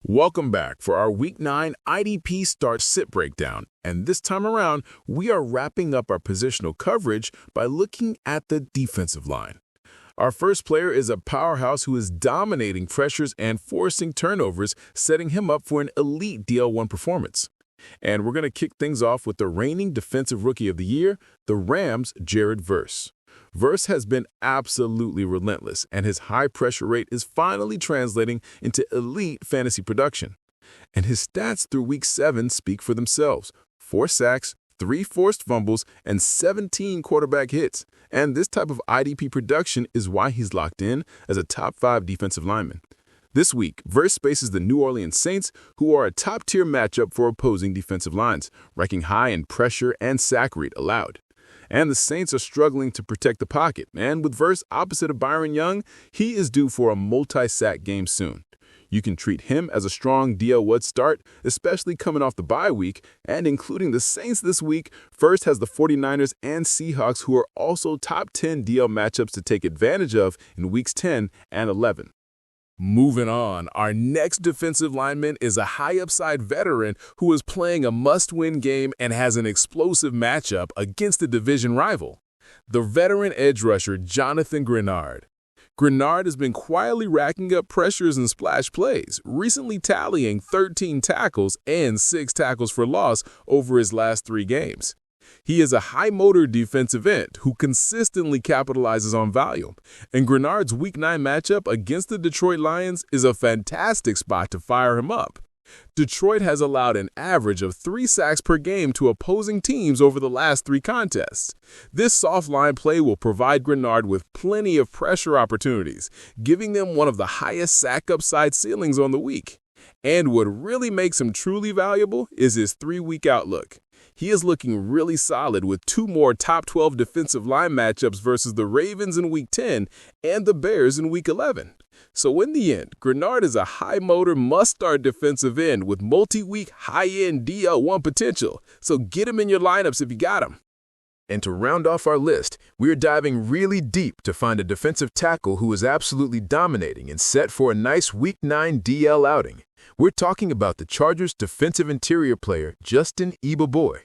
Welcome back for our Week 9 IDP Start sit breakdown, and this time around, we are wrapping up our positional coverage by looking at the defensive line. Our first player is a powerhouse who is dominating pressures and forcing turnovers, setting him up for an elite DL1 performance. And we're going to kick things off with the reigning Defensive Rookie of the Year, the Rams' Jared Verse. Verse has been absolutely relentless, and his high pressure rate is finally translating into elite fantasy production. And his stats through Week 7 speak for themselves: 4 sacks, 3 forced fumbles, and 17 quarterback hits. And this type of IDP production is why he's locked in as a top 5 defensive lineman. This week, Verse faces the New Orleans Saints, who are a top-tier matchup for opposing defensive lines, ranking high in pressure and sack rate allowed. And the Saints are struggling to protect the pocket, and with Verse opposite of Byron Young, he is due for a multi-sack game soon. You can treat him as a strong DL1 start, especially coming off the bye week, and including the Saints this week, Verse has the 49ers and Seahawks, who are also top 10 DL matchups to take advantage of in Weeks 10 and 11. Moving on, our next defensive lineman is a high-upside veteran who is playing a must-win game and has an explosive matchup against a division rival, the veteran edge rusher Jonathan Grenard. Grenard has been quietly racking up pressures and splash plays, recently tallying 13 tackles and 6 tackles for loss over his last 3 games. He is a high-motor defensive end who consistently capitalizes on volume, and Grenard's Week 9 matchup against the Detroit Lions is a fantastic spot to fire him up. Detroit has allowed an average of 3 sacks per game to opposing teams over the last 3 contests. This soft line play will provide Grenard with plenty of pressure opportunities, giving them one of the highest sack upside ceilings on the week. And what really makes him truly valuable is his 3-week outlook. He is looking really solid with 2 more top 12 defensive line matchups versus the Ravens in Week 10 and the Bears in Week 11. So in the end, Grenard is a high-motor, must-start defensive end with multi-week, high-end DL1 potential. So get him in your lineups if you got him. And to round off our list, we're diving really deep to find a defensive tackle who is absolutely dominating and set for a nice Week 9 DL outing. We're talking about the Chargers' defensive interior player, Justin Eboy.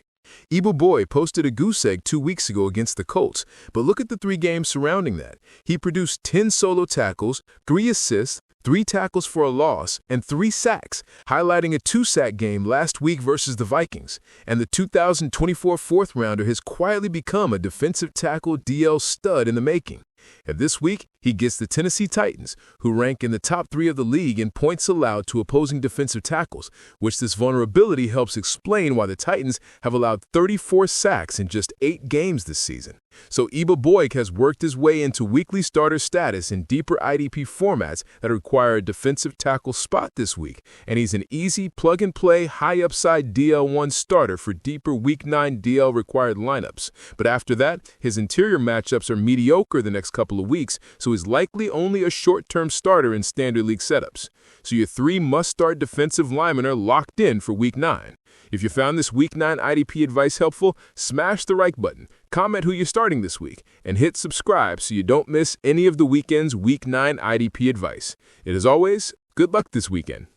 Eboy posted a goose egg 2 weeks ago against the Colts, but look at the 3 games surrounding that. He produced 10 solo tackles, 3 assists, 3 tackles for a loss, and 3 sacks, highlighting a 2-sack game last week versus the Vikings. And the 2024 4th-rounder has quietly become a defensive tackle DL stud in the making. And this week, he gets the Tennessee Titans, who rank in the top 3 of the league in points allowed to opposing defensive tackles, which this vulnerability helps explain why the Titans have allowed 34 sacks in just 8 games this season. So Eboy has worked his way into weekly starter status in deeper IDP formats that require a defensive tackle spot this week, and he's an easy plug-and-play, high-upside DL1 starter for deeper Week 9 DL required lineups. But after that, his interior matchups are mediocre the next couple of weeks, so he's likely only a short-term starter in standard league setups. So your 3 must-start defensive linemen are locked in for Week 9. If you found this Week 9 IDP advice helpful, smash the like button, comment who you're starting this week, and hit subscribe so you don't miss any of the weekend's Week 9 IDP advice. And as always, good luck this weekend.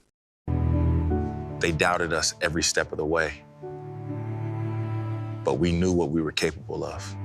They doubted us every step of the way, but we knew what we were capable of.